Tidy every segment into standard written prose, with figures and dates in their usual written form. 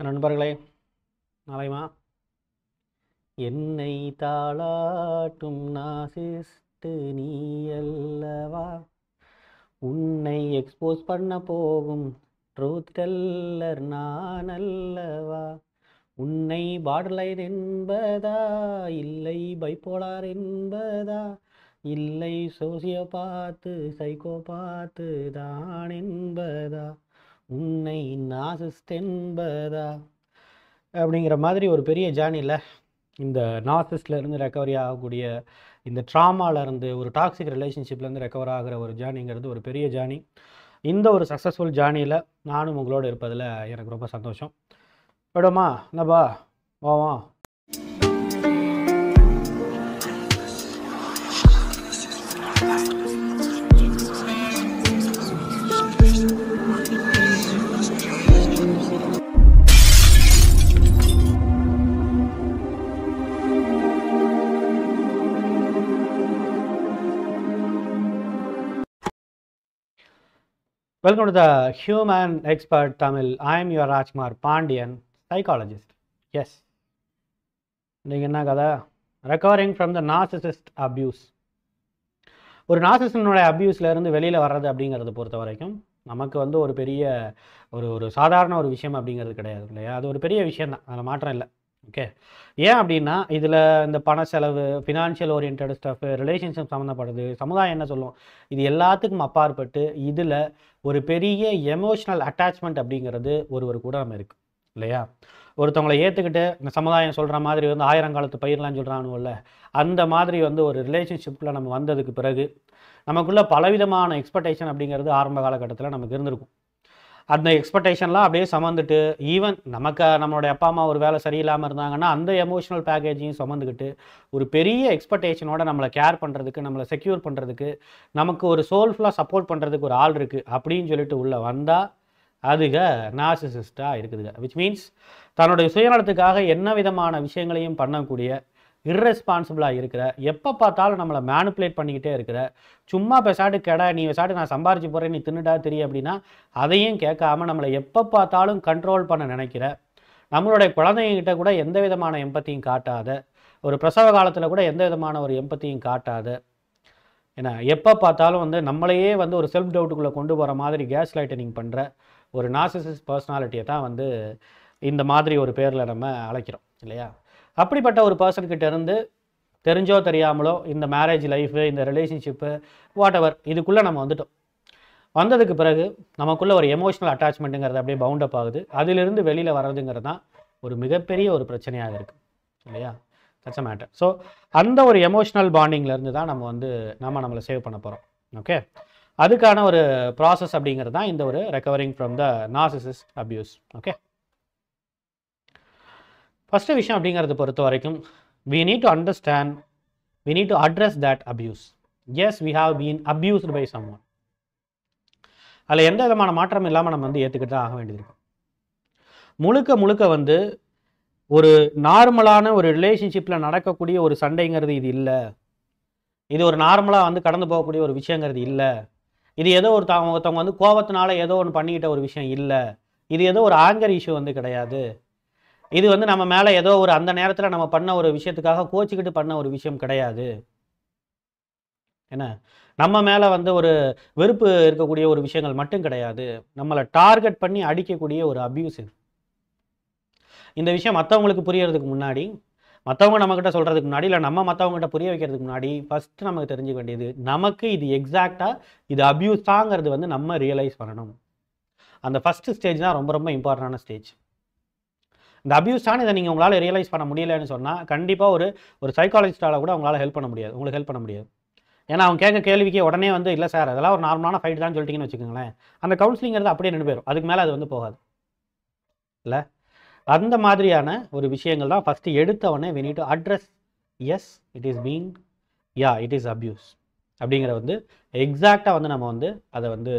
நண்பர்களே, நலமா? என்னை தாளாட்டும் நாசிஸ்ட் நீ அல்லவா, உன்னை எக்ஸ்போஸ் பண்ண போகும் ட்ரூத் டெல்லர் நான் அல்லவா, உன்னை பார்டர்லைன் என்பதா இல்லை பைப்போலார் என்பதா, இல்லை சோசியோபாத்து சைக்கோபாத்து தான் என்பதா, உன்னை நாசிஸ்ட் என்பதா அப்படிங்கிற மாதிரி ஒரு பெரிய ஜேர்னியில் இந்த நார்சிஸ்ட்லேருந்து ரெக்கவரி ஆகக்கூடிய இந்த ட்ராமாலேருந்து ஒரு டாக்ஸிக் ரிலேஷன்ஷிப்லேருந்து ரெக்கவர் ஆகிற ஒரு ஜேர்னிங்கிறது ஒரு பெரிய ஜேர்னி. இந்த ஒரு சக்ஸஸ்ஃபுல் ஜேர்னியில் நானும் உங்களோடு இருப்பதில் எனக்கு ரொம்ப சந்தோஷம். விடுமா என்னப்பா போவோம். Welcome to the Human Expert Tamil. I am your Rajkumar Pandian, psychologist. Yes. நீங்கள் என்ன கதை? Recovering from the narcissist abuse. ஒரு நார்சிஸ்டனுடைய அப்யூஸ்லேருந்து வெளியில் வர்றது அப்படிங்கிறத பொறுத்த வரைக்கும் நமக்கு ஒரு பெரிய ஒரு சாதாரண ஒரு விஷயம் அப்படிங்கிறது கிடையாது இல்லையா? அது ஒரு பெரிய விஷயந்தான், அதில் மாற்றம் இல்லை. ஓகே, ஏன் அப்படின்னா இதில் இந்த பண செலவு, ஃபினான்ஷியல் ஓரியன்ட் ஸ்டஃப், ரிலேஷன்ஷிப் சம்மந்தப்படுது, சமுதாயம் என்ன சொல்லும், இது எல்லாத்துக்கும் அப்பாற்பட்டு இதில் ஒரு பெரிய எமோஷ்னல் அட்டாச்மெண்ட் அப்படிங்கிறது ஒருவர் கூட நம்ம இருக்குது இல்லையா? ஒருத்தவங்களை ஏற்றுக்கிட்டு இந்த சமுதாயம் சொல்கிற மாதிரி ஆயிரங்காலத்து பயிரெலாம் சொல்கிறானுவல்ல, அந்த மாதிரி ஒரு ரிலேஷன்ஷிப்பில் நம்ம வந்ததுக்கு பிறகு நமக்குள்ள பலவிதமான எக்ஸ்பெக்டேஷன் அப்படிங்கிறது ஆரம்ப காலகட்டத்தில் நமக்கு இருந்திருக்கும். அந்த எக்ஸ்பெக்டேஷன்லாம் அப்படியே சுமந்துட்டு, ஈவன் நம்மளுடைய அப்பா அம்மா ஒரு வேலை சரியில்லாமல் இருந்தாங்கன்னா அந்த எமோஷனல் பேக்கேஜையும் சுமந்துக்கிட்டு ஒரு பெரிய எக்ஸ்பெக்டேஷனோட நம்மளை கேர் பண்ணுறதுக்கு, நம்மளை செக்யூர் பண்ணுறதுக்கு, நமக்கு ஒரு சோல்ஃபுல்லாக சப்போர்ட் பண்ணுறதுக்கு ஒரு ஆள் இருக்குது அப்படின்னு சொல்லிட்டு உள்ளே வந்தால் அதுக நார்சிசிஸ்டாக இருக்குதுங்க. விச் மீன்ஸ் தன்னுடைய சுயநலத்துக்காக என்ன விதமான விஷயங்களையும் பண்ணக்கூடிய, இர்ரெஸ்பான்சிபிளாக இருக்கிற, எப்போ பார்த்தாலும் நம்மளை மேனிப்புலேட் பண்ணிக்கிட்டே இருக்கிற, சும்மா பெசாட்டு கெடா நீ பெசாட்டு நான் சம்பாரிச்சு போகிறேன் நீ தின்னுட்டா தெரியும் அப்படின்னா அதையும் கேட்காம நம்மளை எப்போ பார்த்தாலும் கண்ட்ரோல் பண்ண நினைக்கிற, நம்மளுடைய குழந்தைங்கிட்ட கூட எந்த விதமான எம்பத்தியும் காட்டாத, ஒரு பிரசவ காலத்தில் கூட எந்த விதமான ஒரு எம்பத்தியும் காட்டாத, ஏன்னா எப்போ பார்த்தாலும் நம்மளையே ஒரு செல்ஃப் டவுட்டுக்குள்ளே கொண்டு போகிற மாதிரி கேஸ் லைட்டனிங் பண்ணுற ஒரு நார்சிசிஸ்ட் பர்சனாலிட்டியை தான் இந்த மாதிரி ஒரு பேரில் நம்ம அழைக்கிறோம் இல்லையா? அப்படிப்பட்ட ஒரு பர்சன்கிட்ட இருந்து தெரிஞ்சோ தெரியாமலோ இந்த மேரேஜ் லைஃபு, இந்த ரிலேஷன்ஷிப்பு, வாட் எவர் இதுக்குள்ளே நம்ம வந்ததுக்கு பிறகு நமக்குள்ளே ஒரு எமோஷ்னல் அட்டாச்மெண்ட்டுங்கிறது அப்படியே பவுண்டப் ஆகுது. அதிலிருந்து வெளியில் வர்றதுங்கிறது தான் ஒரு மிகப்பெரிய ஒரு பிரச்சனையாக இருக்குது இல்லையா? That's a matter. ஸோ அந்த ஒரு எமோஷ்னல் பாண்டிங்லேருந்து தான் நம்மளை சேவ் பண்ண போகிறோம். ஓகே, அதுக்கான ஒரு ப்ராசஸ் அப்படிங்கிறது தான் இந்த ஒரு recovering from the narcissist abuse. Okay, first விஷயம் அப்படிங்கிறத பொறுத்த வரைக்கும் we need to understand, we need to address that abuse. Yes, we have been abused by someone. அதில் எந்த விதமான மாற்றம் இல்லாமல் நம்ம ஏற்றுக்கிட்டு தான் ஆக வேண்டியது இருக்கும். முழுக்க ஒரு நார்மலான ஒரு ரிலேஷன்ஷிப்பில் நடக்கக்கூடிய ஒரு சண்டைங்கிறது இது இல்லை. இது ஒரு நார்மலாக கடந்து போகக்கூடிய ஒரு விஷயங்கிறது இல்லை. இது ஏதோ ஒருத்தவங்க கோபத்தினால ஏதோ ஒன்று பண்ணிக்கிட்ட ஒரு விஷயம் இல்லை. இது ஏதோ ஒரு ஆங்கர் இஷ்யூ கிடையாது. இது நம்ம மேலே ஏதோ ஒரு அந்த நேரத்தில் நம்ம பண்ண ஒரு விஷயத்துக்காக கோச்சிக்கிட்டு பண்ண ஒரு விஷயம் கிடையாது. என்ன, நம்ம மேலே ஒரு வெறுப்பு இருக்கக்கூடிய ஒரு விஷயங்கள் மட்டும் கிடையாது. நம்மளை டார்கெட் பண்ணி அடிக்கக்கூடிய ஒரு அப்யூஸ் இது. இந்த விஷயம் மற்றவங்களுக்கு புரியறதுக்கு முன்னாடி, மற்றவங்க நம்மக்கிட்ட சொல்கிறதுக்கு முன்னாடி, இல்லை நம்ம மற்றவங்ககிட்ட புரிய வைக்கிறதுக்கு முன்னாடி ஃபஸ்ட்டு நமக்கு தெரிஞ்சுக்க வேண்டியது, நமக்கு இது எக்ஸாக்டாக இது அப்யூஸ் தாங்கிறது நம்ம ரியலைஸ் பண்ணணும். அந்த ஃபஸ்ட்டு ஸ்டேஜ் தான் ரொம்ப ரொம்ப இம்பார்ட்டண்டான ஸ்டேஜ். இந்த அப்யூஸ் தான் இதை நீங்கள் உங்களால் ரியலைஸ் பண்ண முடியலன்னு சொன்னால் கண்டிப்பாக ஒரு சைக்காலஜிஸ்டால் கூட உங்களால் ஹெல்ப் பண்ண முடியாது, உங்களுக்கு ஹெல்ப் பண்ண முடியாது. ஏன்னா அவங்க கேட்க கேள்விக்கே உடனே இல்லை சார் அதெல்லாம் ஒரு நார்மலான ஃபைட் தான் சொல்லிட்டீங்கன்னு வச்சுக்கோங்களேன், அந்த கவுன்சிலிங்கிறது அப்படியே நின்று போயிடும். அதுக்கு மேலே அது போகாது இல்லை. அந்த மாதிரியான ஒரு விஷயங்கள் தான் first எடுத்தவொடனே we need to address, yes it is being, yeah it is abuse அப்படிங்கிற எக்ஸாக்டாக நம்ம அதை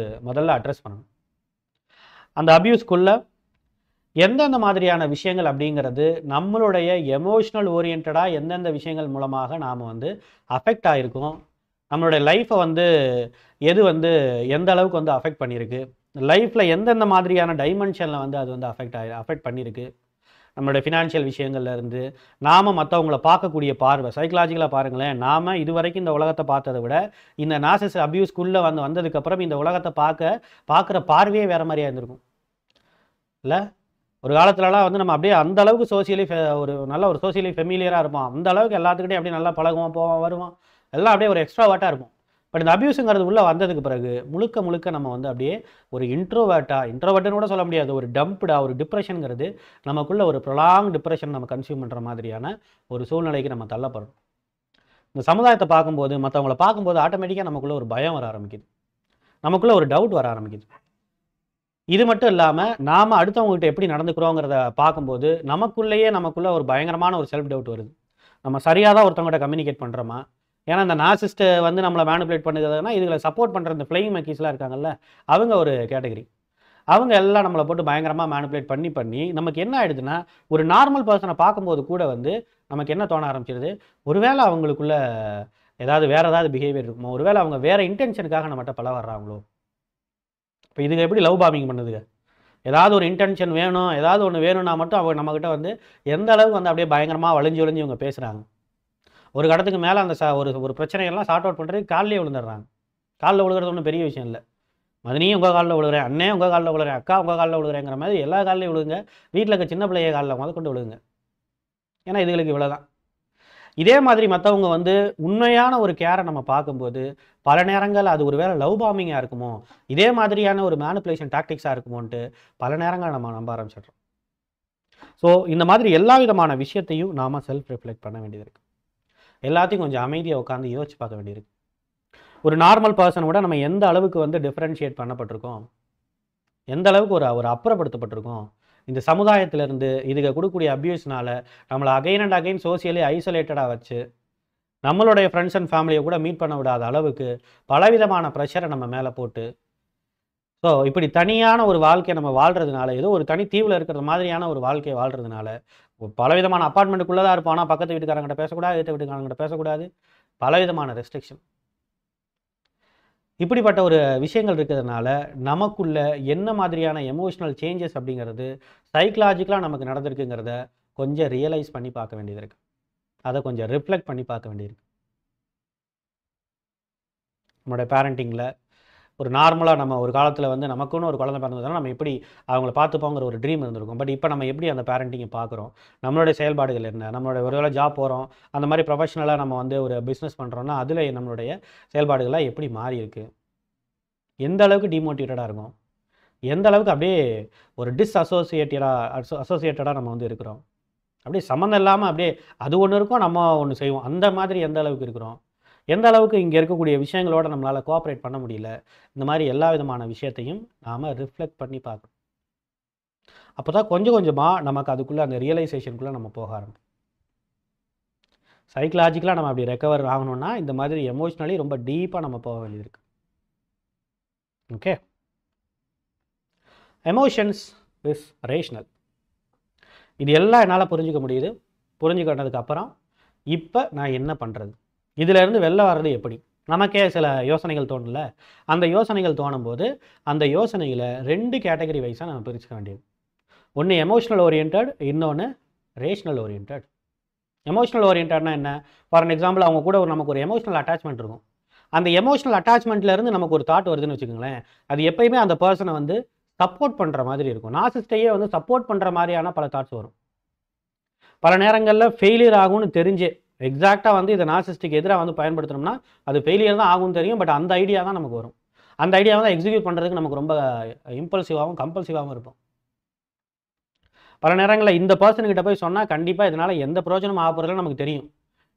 முதல்ல அட்ரஸ் பண்ணணும். அந்த அப்யூஸ்க்குள்ளே எந்தெந்த மாதிரியான விஷயங்கள் அப்படிங்கிறது நம்மளுடைய எமோஷ்னல் ஓரியன்டாக எந்தெந்த விஷயங்கள் மூலமாக நாம் அஃபெக்ட் ஆகிருக்கோம், நம்மளுடைய லைஃப்பை எது எந்த அளவுக்கு அஃபெக்ட் பண்ணியிருக்கு, லைஃப்பில் எந்தெந்த மாதிரியான டைமென்ஷனில் வந்து அது வந்து அஃபெக்ட் பண்ணியிருக்கு. நம்மளுடைய ஃபினான்ஷியல் விஷயங்கள்லேருந்து நாம் மற்றவங்களை பார்க்கக்கூடிய பார்வை சைக்கலாஜிக்கலாக பாருங்களேன். நாம் இதுவரைக்கும் இந்த உலகத்தை பார்த்ததை விட இந்த நார்சிசிஸ்ட் அபியூஸ்க்குள்ளே வந்ததுக்கப்புறம் இந்த உலகத்தை பார்க்குற பார்வையே வேறு மாதிரியாக இருந்திருக்கும் இல்லை? ஒரு காலத்துலலாம் வந்து நம்ம அப்படியே அந்த அளவுக்கு ஒரு நல்ல ஒரு சோசியலி ஃபெமிலியராக இருப்போம். அந்த அளவுக்கு எல்லாத்துக்கிட்டையும் அப்படியே நல்லா பழகுவோம், போவோம், வருவோம், எல்லாம் அப்படியே ஒரு எக்ஸ்ட்ராவாட்டாக இருப்போம். பட் இந்த அபியூஸுங்கிறது உள்ளே வந்ததுக்கு பிறகு முழுக்க நம்ம வந்து அப்படியே ஒரு இன்ட்ரோவர்ட்டுன்னு கூட சொல்ல முடியாது, ஒரு ஒரு டிப்ரெஷனுங்கிறது நமக்குள்ள ஒரு ப்ரொலாங் டிப்ரெஷன் நம்ம கன்சியூம் பண்ணுற மாதிரியான ஒரு சூழ்நிலைக்கு நம்ம தள்ளப்படுறோம். இந்த சமுதாயத்தை பார்க்கும்போது, மற்றவங்கள பார்க்கும்போது ஆட்டோமேட்டிக்காக நமக்குள்ள ஒரு பயம் வர ஆரம்பிக்குது, நமக்குள்ள ஒரு டவுட் வர ஆரம்பிக்குது. இது மட்டும் இல்லாமல் நாம் அடுத்தவங்ககிட்ட எப்படி நடந்துக்கிறோங்கிறத பார்க்கும்போது நமக்குள்ள ஒரு பயங்கரமான ஒரு செல்ஃப் டவுட் வருது. நம்ம சரியாக தான் ஒருத்தவங்ககிட்ட கம்யூனிகேட் பண்ணுறோமா? ஏன்னா இந்த நார்சிஸ்ட் வந்து நம்மளை மேனிபுலேட் பண்ணுறதுனா இதுகளை சப்போர்ட் பண்ணுற இந்த ஃப்ளைங் மக்கீஸ்லாம் இருக்காங்கல்ல, அவங்க ஒரு கேட்டகரி. அவங்க எல்லாம் நம்மளை போட்டு பயங்கரமாக மேனிபுலேட் பண்ணி நமக்கு என்ன ஆகிடுதுன்னா, ஒரு நார்மல் பர்சனை பார்க்கும்போது கூட வந்து நமக்கு என்ன தோண ஆரம்பிச்சிருது, ஒருவேளை அவங்களுக்குள்ள வேறு ஏதாவது பிஹேவியர் இருக்குமோ, ஒருவேளை அவங்க வேறு இன்டென்ஷனுக்காக நம்மகிட்ட பல வர்றாங்களோ. இப்போ இதுக்கு எப்படி லவ் பாம்பிங் பண்ணுதுங்க? ஏதாவது ஒரு இன்டென்ஷன் வேணும், ஏதாவது ஒன்று வேணும்னா மட்டும் அவங்க நம்மக்கிட்ட வந்து எந்த அளவுக்கு வந்து அப்படியே பயங்கரமாக வளைஞ்சு இவங்க பேசுகிறாங்க. ஒரு கடத்துக்கு மேலே அந்த ஒரு பிரச்சனைகள்லாம் சார்ட் அவுட் பண்ணுறதுக்கு காலிலே விழுந்துடுறாங்க. காலில் விழுகிறது ஒன்றும் பெரிய விஷயம் இல்லை. மதினியும் உங்கள் காலில் விழுகிறேன், அண்ணே உங்கள் காலில் விழுகிறேன், அக்கா உங்கள் காலில் விழுகிறேங்கிற மாதிரி எல்லா காலிலையும் விழுங்க. வீட்டில் இருக்க சின்ன பிள்ளைய காலில் கொண்டு விழுங்க. ஏன்னா இதுகளுக்கு இவ்வளோதான். இதே மாதிரி மற்றவங்க வந்து உண்மையான ஒரு கேரை நம்ம பார்க்கும்போது பல நேரங்கள் அது ஒரு வேளை லவ் பாம்பிங்காக இருக்குமோ, இதே மாதிரியான ஒரு மேனிப்புலேஷன் டாக்டிக்ஸாக இருக்குமோன்ட்டு பல நேரங்கள் நம்ம நம்ப ஆரம்பிச்சிடுறோம். ஸோ இந்த மாதிரி எல்லா விதமான விஷயத்தையும் நாம் செல்ஃப் ரிஃப்ளெக்ட் பண்ண வேண்டியது இருக்குது. எல்லாத்தையும் கொஞ்சம் அமைதியாக உட்காந்து யோசிச்சு பார்க்க வேண்டியிருக்கு. ஒரு நார்மல் பர்சனை விட நம்ம எந்த அளவுக்கு வந்து டிஃப்ரென்ஷியேட் பண்ணப்பட்டிருக்கோம், எந்த அளவுக்கு ஒரு அப்புறப்படுத்தப்பட்டிருக்கோம். இந்த சமுதாயத்திலேருந்து இதுக்கு கொடுக்கக்கூடிய அப்யூஸ்னால நம்மளை அகைன் அண்ட் அகைன் சோசியலி ஐசோலேட்டடாக வச்சு நம்மளுடைய ஃப்ரெண்ட்ஸ் அண்ட் ஃபேமிலியை கூட மீட் பண்ண விடாத அளவுக்கு பலவிதமான ப்ரெஷரை நம்ம மேலே போட்டு, ஸோ இப்படி தனியான ஒரு வாழ்க்கையை நம்ம வாழ்கிறதுனால, ஏதோ ஒரு தனி தீவில் இருக்கிற மாதிரியான ஒரு வாழ்க்கையை வாழ்கிறதுனால பலவிதமான அப்பார்ட்மெண்ட்டுக்குள்ளே தான் இருப்போம். ஆனால் பக்கத்து வீட்டுக்காரங்கிட்ட பேசக்கூடாது, ஏற்ற வீட்டுக்காரங்கிட்ட பேசக்கூடாது, பலவிதமான ரெஸ்ட்ரிக்ஷன். இப்படிப்பட்ட ஒரு விஷயங்கள் இருக்கிறதுனால நமக்குள்ள என்ன மாதிரியான எமோஷனல் சேஞ்சஸ் அப்படிங்கிறது சைக்கலாஜிக்கலாக நமக்கு நடந்திருக்குங்கிறத கொஞ்சம் ரியலைஸ் பண்ணி பார்க்க வேண்டியது இருக்குது. அதை கொஞ்சம் ரிஃப்ளெக்ட் பண்ணி பார்க்க வேண்டியிருக்கு. நம்மளுடைய பேரண்டிங்கில் ஒரு நார்மலாக நம்ம ஒரு காலத்தில் வந்து நமக்குன்னு ஒரு குழந்தை பிறந்ததுனால நம்ம எப்படி அவங்கள பார்த்துப்போங்கிற ஒரு ட்ரீம் இருந்திருக்கும். பட் இப்போ நம்ம எப்படி அந்த பேரண்டிங்கை பார்க்குறோம், நம்மளுடைய செயல்பாடுகள் என்ன, நம்மளுடைய ஒருவேளை ஜாப் போகிறோம், அந்த மாதிரி ப்ரொஃபஷனலாக நம்ம வந்து ஒரு பிஸ்னஸ் பண்ணுறோன்னா அதில் நம்மளுடைய செயல்பாடுகளாக எப்படி மாறி இருக்குது, எந்த அளவுக்கு டிமோட்டிவேட்டடாக இருக்கும், எந்த அளவுக்கு அப்படியே ஒரு அசோசியேட்டடாக நம்ம வந்து இருக்கிறோம், அப்படியே சம்மந்தம் இல்லாமல் அப்படியே அது ஒன்று இருக்கும் நம்ம ஒன்று செய்வோம், அந்த மாதிரி எந்த அளவுக்கு இருக்கிறோம், எந்த அளவுக்கு இங்கே இருக்கக்கூடிய விஷயங்களோட நம்மளால் கோஆப்ரேட் பண்ண முடியல. இந்த மாதிரி எல்லா விதமான விஷயத்தையும் நாம் ரிஃப்ளெக்ட் பண்ணி பார்க்கணும். அப்போ தான் கொஞ்சம் கொஞ்சமாக நமக்கு அதுக்குள்ளே அந்த ரியலைசேஷனுக்குள்ளே நம்ம போக ஆரம்பிக்கும். சைக்கலாஜிக்கலாக நம்ம அப்படி ரெக்கவர் ஆகணும்னா இந்த மாதிரி எமோஷ்னலி ரொம்ப டீப்பாக நம்ம போக வேண்டியது இருக்குது. Okay, emotions is rational. இது எல்லாம் என்னால் புரிஞ்சுக்க முடியுது. புரிஞ்சுக்கிட்டதுக்கு அப்புறம் இப்போ நான் என்ன பண்ணுறது, இதிலேருந்து வெளில வர்றது எப்படி, நமக்கே சில யோசனைகள் தோணல. அந்த யோசனைகள் தோணும்போது அந்த யோசனையில் 2 கேட்டகரி வைஸாக நம்ம பிரிச்சுக்க வேண்டியது. ஒன்று எமோஷ்னல் ஓரியன்ட், இன்னொன்று ரேஷ்னல் ஓரியன்ட். எமோஷ்னல் ஓரியன்ட்னா என்ன? ஃபார் எக்ஸாம்பிள் அவங்க கூட நமக்கு ஒரு எமோஷ்னல் அட்டாச்மெண்ட் இருக்கும். அந்த எமோஷ்னல் அட்டாச்மெண்ட்லேருந்து நமக்கு ஒரு தாட் வருதுன்னு வச்சுக்கோங்களேன், அது எப்பயுமே அந்த பர்சனை வந்து சப்போர்ட் பண்ணுற மாதிரி இருக்கும். நார்சிஸ்டையே வந்து சப்போர்ட் பண்ணுற மாதிரியான பல தாட்ஸ் வரும். பல நேரங்களில் ஃபெயிலியர் ஆகும்னு தெரிஞ்சு எக்ஸாக்டாக வந்து இதை நார்சிஸ்டுக்கு எதிராக வந்து பயன்படுத்தணும்னா அது ஃபெயிலியர் தான் ஆகும்னு தெரியும். பட் அந்த ஐடியா தான் நமக்கு வரும். அந்த ஐடியாவை தான் எக்ஸிக்யூட் பண்ணுறதுக்கு நமக்கு ரொம்ப இம்பல்சிவாகவும் கம்பல்சிவாகவும் இருக்கும். பல நேரங்களில் இந்த பர்சன்கிட்ட போய் சொன்னால் கண்டிப்பாக இதனால் எந்த பிரயோஜனமும் ஆக போகிறதுல நமக்கு தெரியும்.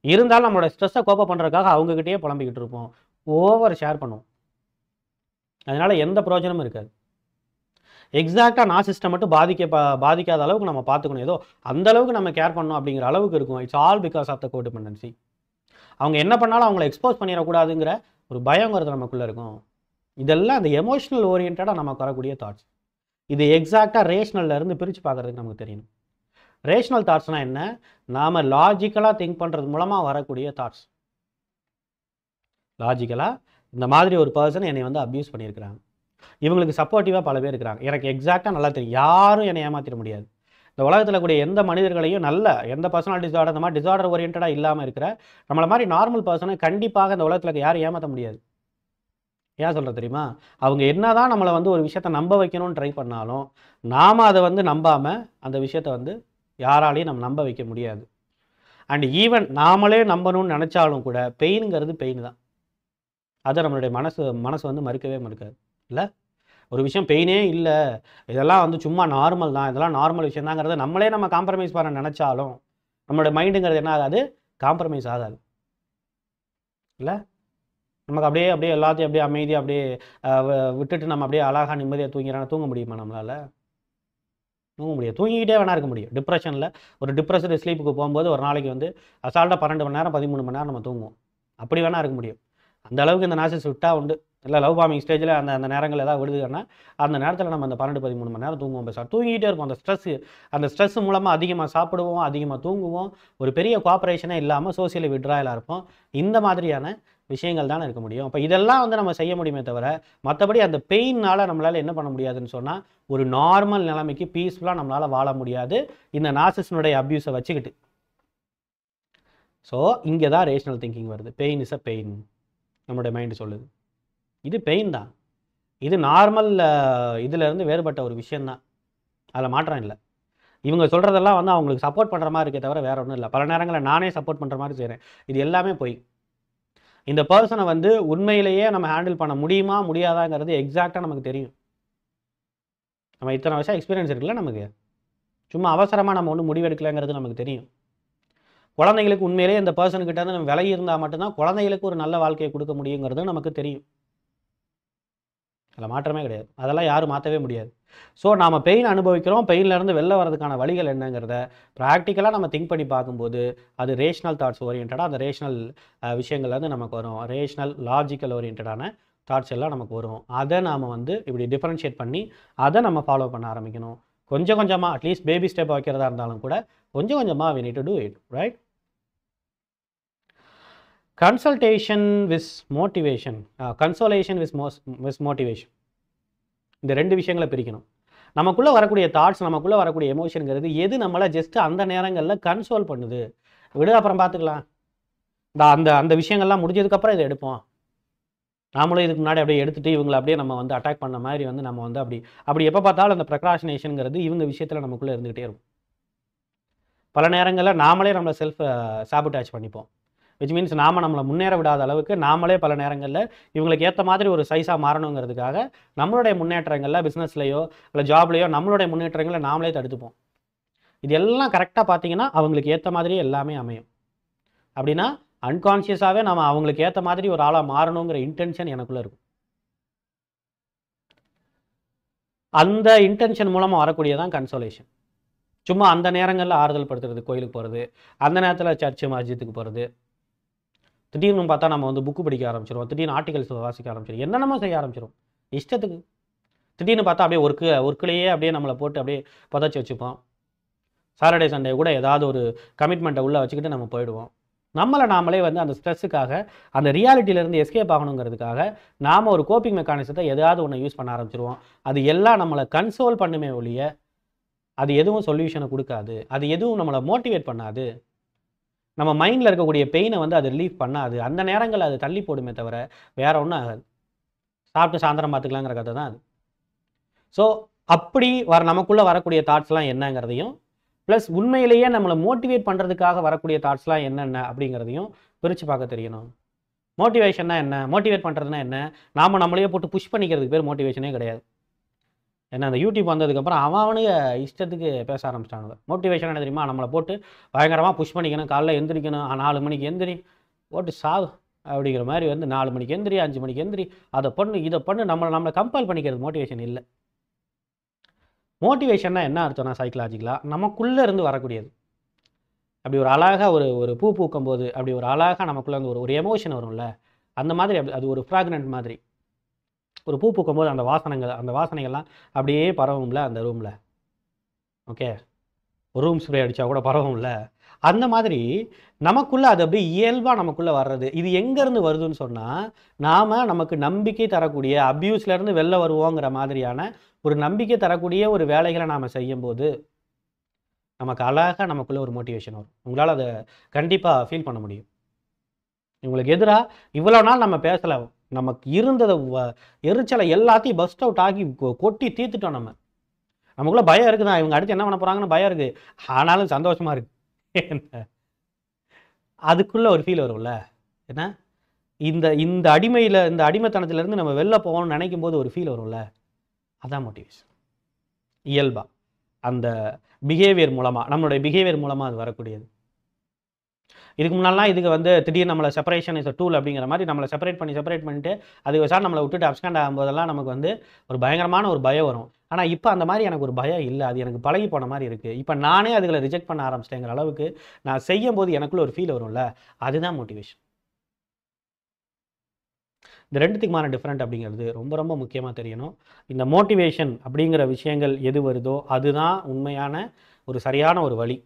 இருந்தாலும் நம்மளோட ஸ்ட்ரெஸ்ஸை கோப்ப பண்ணுறதுக்காக அவங்ககிட்டயே புலம்பிக்கிட்டு இருப்போம், ஓவர் ஷேர் பண்ணுவோம். அதனால் எந்த பிரயோஜனமும் இருக்காது. எக்ஸாக்டாக நார்சிஸ்ட்டை மட்டும் பாதிக்காத அளவுக்கு நம்ம பார்த்துக்கணும். ஏதோ அந்த அளவுக்கு நம்ம கேர் பண்ணணும் அப்படிங்கிற அளவுக்கு இருக்கும். It's all because of the codependency. அவங்க என்ன பண்ணாலும் அவங்கள எக்ஸ்போஸ் பண்ணிடக்கூடாதுங்கிற ஒரு பயங்கிறது நமக்குள்ளே இருக்கும். இதெல்லாம் அந்த எமோஷ்னல் ஓரியன்டாக நமக்கு வரக்கூடிய தாட்ஸ். இது எக்ஸாக்டாக ரேஷ்னல்லேருந்து பிரித்து பார்க்குறதுக்கு நமக்கு தெரியணும். ரேஷ்னல் தாட்ஸ்னால் என்ன? நாம் லாஜிக்கலாக திங்க் பண்ணுறது மூலமாக வரக்கூடிய தாட்ஸ். லாஜிக்கலாக இந்த மாதிரி ஒரு பர்சன் என்னை வந்து அப்யூஸ் பண்ணியிருக்கிறாங்க, இவங்களுக்கு சப்போர்ட்டிவாக பல பேர் இருக்கிறாங்க. எனக்கு எக்ஸாக்டாக நல்லா தெரியும், யாரும் என்னை ஏமாற்றிட முடியாது. இந்த உலகத்தில் கூடிய எந்த மனிதர்களையும் நல்ல எந்த பர்சனல் டிசார்டர், இந்த மாதிரி டிசார்டர் ஓரியன்டாக இல்லாமல் இருக்கிற நம்மளை மாதிரி நார்மல் பர்சனை கண்டிப்பாக இந்த உலகத்தில் யாரும் ஏமாற்ற முடியாது. ஏன் சொல்கிற தெரியுமா? அவங்க என்ன தான் நம்மளை வந்து ஒரு விஷயத்தை நம்ப வைக்கணும்னு ட்ரை பண்ணாலும் நாம் அதை வந்து நம்பாமல் அந்த விஷயத்தை வந்து யாராலையும் நம்ம நம்ப வைக்க முடியாது. அண்ட் ஈவன் நாமளே நம்பணும்னு நினச்சாலும் கூட பெயினுங்கிறது பெயின் தான். அதை நம்மளுடைய மனசு வந்து மறுக்கவே மறுக்காது. இல்லை, ஒரு விஷயம் பெயினே இல்லை, இதெல்லாம் வந்து சும்மா நார்மல் தான், இதெல்லாம் நார்மல் விஷயம் தாங்கிறத நம்மளே நம்ம காம்ப்ரமைஸ் பண்ண நினச்சாலும் நம்மளோட மைண்டுங்கிறது என்ன ஆகாது, காம்ப்ரமைஸ் ஆகாது. இல்லை, நமக்கு அப்படியே எல்லாத்தையும் அப்படியே அமைதியாக அப்படியே விட்டுட்டு நம்ம அப்படியே அழகாக நிம்மதியாக தூங்க முடியுமா? நம்மளால் தூங்க முடியாது. தூங்கிக்கிட்டே வேணா இருக்க முடியும். டிப்ரெஷனில் ஒரு டிப்ரெஸ்டு ஸ்லீப்புக்கு போகும்போது ஒரு நாளைக்கு வந்து அசால்ட்டாக 12 மணி நேரம் 13 மணி நேரம் நம்ம தூங்குவோம். அப்படி வேணா இருக்க முடியும். அந்த அளவுக்கு இந்த நாசிஸ் விட்டால் உண்டு. இல்லை லவ் பாமிங் ஸ்டேஜில் அந்த நேரங்கள் ஏதாவது விடுதுன்னா அந்த நேரத்தில் நம்ம அந்த 12-13 மணி நேரம் தூங்குவோம். பேச தூங்கிக்கிட்டே இருப்போம். அந்த ஸ்ட்ரெஸ் மூலமாக அதிகமாக சாப்பிடுவோம், அதிகமாக தூங்குவோம், ஒரு பெரிய கோஆப்ரேஷனே இல்லாமல் சோசியலி விட்ராயலாக இருப்போம். இந்த மாதிரியான விஷயங்கள் தானே இருக்க முடியும். அப்போ இதெல்லாம் வந்து நம்ம செய்ய முடியுமே தவிர மற்றபடி அந்த பெயினால் நம்மளால் என்ன பண்ண முடியாதுன்னு சொன்னால் ஒரு நார்மல் நிலைமைக்கு பீஸ்ஃபுல்லாக நம்மளால் வாழ முடியாது இந்த நாசிஸ்னுடைய அப்யூஸை வச்சுக்கிட்டு. ஸோ இங்கே தான் ரேஷனல் திங்கிங் வருது. பெயின் இஸ் அ பெயின், நம்மளுடைய மைண்டு சொல்லுது. இது பெயின் தான், இது நார்மல் இதிலேருந்து வேறுபட்ட ஒரு விஷயந்தான், அதில் மாற்றம் இல்லை. இவங்க சொல்கிறதெல்லாம் வந்து அவங்களுக்கு சப்போர்ட் பண்ணுற மாதிரி இருக்கே தவிர வேற ஒன்றும் இல்லை. பல நேரங்களில் நானே சப்போர்ட் பண்ணுற மாதிரி செய்கிறேன். இது எல்லாமே போய் இந்த பர்சனை வந்து உண்மையிலேயே நம்ம ஹேண்டில் பண்ண முடியுமா முடியாதாங்கிறது எக்ஸாக்டாக நமக்கு தெரியும். நம்ம இத்தனை வருஷம் எக்ஸ்பீரியன்ஸ் இருக்குல்ல நமக்கு, சும்மா அவசரமாக நம்ம ஒன்றும் முடிவெடுக்கலைங்கிறது நமக்கு தெரியும். குழந்தைங்களுக்கு உண்மையிலேயே இந்த பர்சன்கிட்ட வந்து நம்ம விலகி இருந்தால் மட்டும்தான் குழந்தைகளுக்கு ஒரு நல்ல வாழ்க்கையை கொடுக்க முடியுங்கிறது நமக்கு தெரியும். அதில் மாற்றமே கிடையாது. அதெல்லாம் யாரும் மாற்றவே முடியாது. ஸோ நாம் பெயின் அனுபவிக்கிறோம், பெயின்லேருந்து வெளில வரதுக்கான வழிகள் என்னங்கிறத ப்ராக்டிக்கலாக நம்ம திங்க் பண்ணி பார்க்கும்போது அது ரேஷ்னல் தாட்ஸ் ஓரியன்டாக அந்த ரேஷ்னல் விஷயங்கள்லேருந்து நமக்கு வரும். ரேஷ்னல் லாஜிக்கல் ஓரியன்டான தாட்ஸ் எல்லாம் நமக்கு வரும். அதை நாம் வந்து இப்படி டிஃபரன்ஷியேட் பண்ணி அதை நம்ம ஃபாலோ பண்ண ஆரம்பிக்கணும். கொஞ்சம் கொஞ்சமாக அட்லீஸ்ட் பேபி ஸ்டெப் வைக்கிறதா இருந்தாலும் கூட கொஞ்சம் கொஞ்சமாக we need to do it, right? Consultation with motivation, consolation with motivation, இந்த ரெண்டு விஷயங்களை பிரிக்கணும். நமக்குள்ளே வரக்கூடிய தாட்ஸ், நமக்குள்ளே வரக்கூடிய எமோஷனுங்கிறது எது நம்மளை ஜஸ்ட் அந்த நேரங்களில் கன்சோல் பண்ணுது, விடு அப்புறம் பார்த்துக்கலாம், அந்த அந்த விஷயங்கள்லாம் முடிஞ்சதுக்கப்புறம் இதை எடுப்போம், நாமளும் இதுக்கு முன்னாடி அப்படியே எடுத்துகிட்டு இவங்களை அப்படியே நம்ம வந்து அட்டாக் பண்ண மாதிரி வந்து நம்ம வந்து அப்படி எப்போ பார்த்தாலும் அந்த ப்ரொக்ராஸ்டினேஷனுங்கிறது இவங்க விஷயத்தில் நமக்குள்ளே இருந்துகிட்டே இருக்கும். பல நேரங்களில் நாமளே நம்மளை செல்ஃப் சாபோட்டேஜ் பண்ணிப்போம். விச் மீன்ஸ் நம்மளை முன்னேற விடாத அளவுக்கு நாமளே பல நேரங்களில் இவங்களுக்கு ஏற்ற மாதிரி ஒரு சைஸாக மாறணுங்கிறதுக்காக நம்மளுடைய முன்னேற்றங்களில் பிஸ்னஸ்லையோ இல்லை ஜாப்லையோ நம்மளுடைய முன்னேற்றங்களை நாமளே தடுத்துப்போம். இது எல்லாம் கரெக்டாக பார்த்தீங்கன்னா அவங்களுக்கு ஏற்ற மாதிரியே எல்லாமே அமையும். அப்படின்னா அன்கான்ஷியஸாகவே நம்ம அவங்களுக்கு ஏற்ற மாதிரி ஒரு ஆளாக மாறணுங்கிற இன்டென்ஷன் எனக்குள்ளே இருக்கும். அந்த இன்டென்ஷன் மூலமாக வரக்கூடியதான் கன்சோலேஷன். சும்மா அந்த நேரங்களில் ஆறுதல் படுத்துறது, கோயிலுக்கு போகிறது, அந்த நேரத்தில் சர்ச்சு மஸ்ஜித்துக்கு போகிறது, திடீர்னு பார்த்தா நம்ம வந்து புக்கு படிக்க ஆரம்பிச்சிடும், திடீர்னு ஆர்டிகல்ஸ் வாசிக்க ஆரம்பிச்சிடும், என்னென்னமோ செய்ய ஆரம்பிச்சிடும் இஷ்டத்துக்கு. திடீர்னு பார்த்தா அப்படியே ஒர்க்குலேயே அப்படியே நம்மளை போட்டு அப்படியே புதைச்சி வச்சுப்போம். சாட்டர்டே சண்டே கூட ஏதாவது ஒரு கமிட்மெண்ட்டை உள்ளே வச்சுக்கிட்டு நம்ம போயிடுவோம். நாமளே வந்து அந்த ஸ்ட்ரெஸ்ஸுக்காக அந்த ரியாலிட்டியிலேருந்து எஸ்கேப் ஆகணுங்கிறதுக்காக நாம் ஒரு கோப்பிங் மெக்கானிசத்தை எதாவது ஒன்று யூஸ் பண்ண ஆரம்பிச்சிருவோம். அது எல்லாம் நம்மளை கன்சோல் பண்ணுமே ஒழிய அது எதுவும் சொல்யூஷனை கொடுக்காது, அது எதுவும் நம்மளை மோட்டிவேட் பண்ணாது, நம்ம மைண்டில் இருக்கக்கூடிய பெயினை வந்து அது ரிலீஃப் பண்ணாது. அந்த நேரங்களில் அது தள்ளி போடுமே தவிர வேற ஒன்றும் ஆகாது. சாப்பிட்டு சாயந்தரம் பார்த்துக்கலாங்கிற கதை தான் அது. ஸோ அப்படி நமக்குள்ளே வரக்கூடிய தாட்ஸ்லாம் என்னங்கிறதையும் ப்ளஸ் உண்மையிலேயே நம்மளை மோட்டிவேட் பண்ணுறதுக்காக வரக்கூடிய தாட்ஸ்லாம் என்னென்ன அப்படிங்கிறதையும் பிரித்து பார்க்க தெரியணும். மோட்டிவேஷன்னா என்ன, மோட்டிவேட் பண்ணுறதுனா என்ன, நாம் நம்மளையே போட்டு புஷ் பண்ணிக்கிறதுக்கு பேர் மோட்டிவேஷனே கிடையாது. ஏன்னா அந்த யூடியூப் வந்ததுக்கப்புறம் அவனுக்கு இஷ்டத்துக்கு பேச ஆரம்பிச்சிட்டானுங்க. மோட்டிவேஷன் என்ன தெரியுமா, நம்மளை போட்டு பயங்கரமாக புஷ் பண்ணிக்கணும், காலைல எந்திரிக்கணும், 4 மணிக்கு எந்திரி போட்டு சாவு அப்படிங்கிற மாதிரி வந்து 4 மணிக்கு எந்திரி, 5 மணிக்கு எந்திரி, அதை பண்ணு இதை பண்ணு, நம்மளை கம்பல் பண்ணிக்கிறது மோட்டிவேஷன் இல்லை. மோட்டிவேஷன்னா என்ன அர்த்தம்னா சைக்கலாஜிக்கலாக நமக்குள்ளே இருந்து வரக்கூடியது. அப்படி ஒரு அழகாக ஒரு பூ பூக்கும் போது அப்படி ஒரு அழகாக நமக்குள்ளே இருந்து ஒரு எமோஷன் வரும்ல, அந்த மாதிரி அது ஒரு ஃப்ராக்னன்ட் மாதிரி. ஒரு பூ பூக்கும் போது அந்த வாசனைகள்லாம் அப்படியே பரவும்ல அந்த ரூமில். ஓகே, ஒரு ரூம் ஸ்ப்ரே அடித்தா கூட பரவும்ல, அந்த மாதிரி நமக்குள்ளே அது அப்படியே இயல்பாக நமக்குள்ளே வர்றது. இது எங்கேருந்து வருதுன்னு சொன்னால், நாம் நமக்கு நம்பிக்கை தரக்கூடிய அப்யூஸ்லேருந்து வெளில வருவோங்கிற மாதிரியான ஒரு நம்பிக்கை தரக்கூடிய ஒரு வேலைகளை நாம் செய்யும்போது நமக்கு அழகாக நமக்குள்ளே ஒரு மோட்டிவேஷன் வரும். உங்களால் அதை கண்டிப்பாக ஃபீல் பண்ண முடியும். இவங்களுக்கு எதிராக இவ்வளோ நாள் நம்ம பேசலை, நமக்கு இருந்ததை எரிச்சலை எல்லாத்தையும் பஸ்ட் அவுட் ஆகி கொட்டி தீர்த்துட்டோம். நமக்குள்ளே பயம் இருக்குதான், இவங்க அடுத்து என்ன பண்ண போகிறாங்கன்னு பயம் இருக்குது, ஆனாலும் சந்தோஷமாக இருக்குது. அதுக்குள்ளே ஒரு ஃபீல் வரும்ல, ஏன்னா இந்த அடிமையில், இந்த அடிமைத்தனத்திலேருந்து நம்ம வெளில போகணும்னு நினைக்கும் போது ஒரு ஃபீல் வரும்ல, அதான் மோட்டிவேஷன். இயல்பா அந்த பிஹேவியர் மூலமாக, நம்மளுடைய பிஹேவியர் மூலமாக அது வரக்கூடியது. இதுக்கு முன்னாலாம் இதுக்கு வந்து திடீர்னு நம்மளை செப்பரேஷன் இஸ் அ டூல் அப்படிங்கிற மாதிரி நம்மளை செப்பரேட் பண்ணிட்டு அதுக்கு சார் நம்மளை விட்டுட்டு அப்ஸ்கண்ட் ஆகும்போதெல்லாம் நமக்கு வந்து ஒரு பயங்கரமான ஒரு பயம் வரும். ஆனால் இப்போ அந்த மாதிரி எனக்கு ஒரு பயம் இல்லை, அது எனக்கு பழகி போன மாதிரி இருக்குது. இப்போ நானே அதுகளை ரிஜெக்ட் பண்ண ஆரம்பிச்சிட்டேங்கிற அளவுக்கு நான் செய்யும் போது எனக்குள்ள ஒரு ஃபீல் வரும்ல, அதுதான் மோட்டிவேஷன். இந்த ரெண்டுத்துக்குமான டிஃப்ரெண்ட் அப்படிங்கிறது ரொம்ப ரொம்ப முக்கியமாக தெரியணும். இந்த மோட்டிவேஷன் அப்படிங்கிற விஷயங்கள் எது வருதோ அதுதான் உண்மையான ஒரு சரியான ஒரு வழி.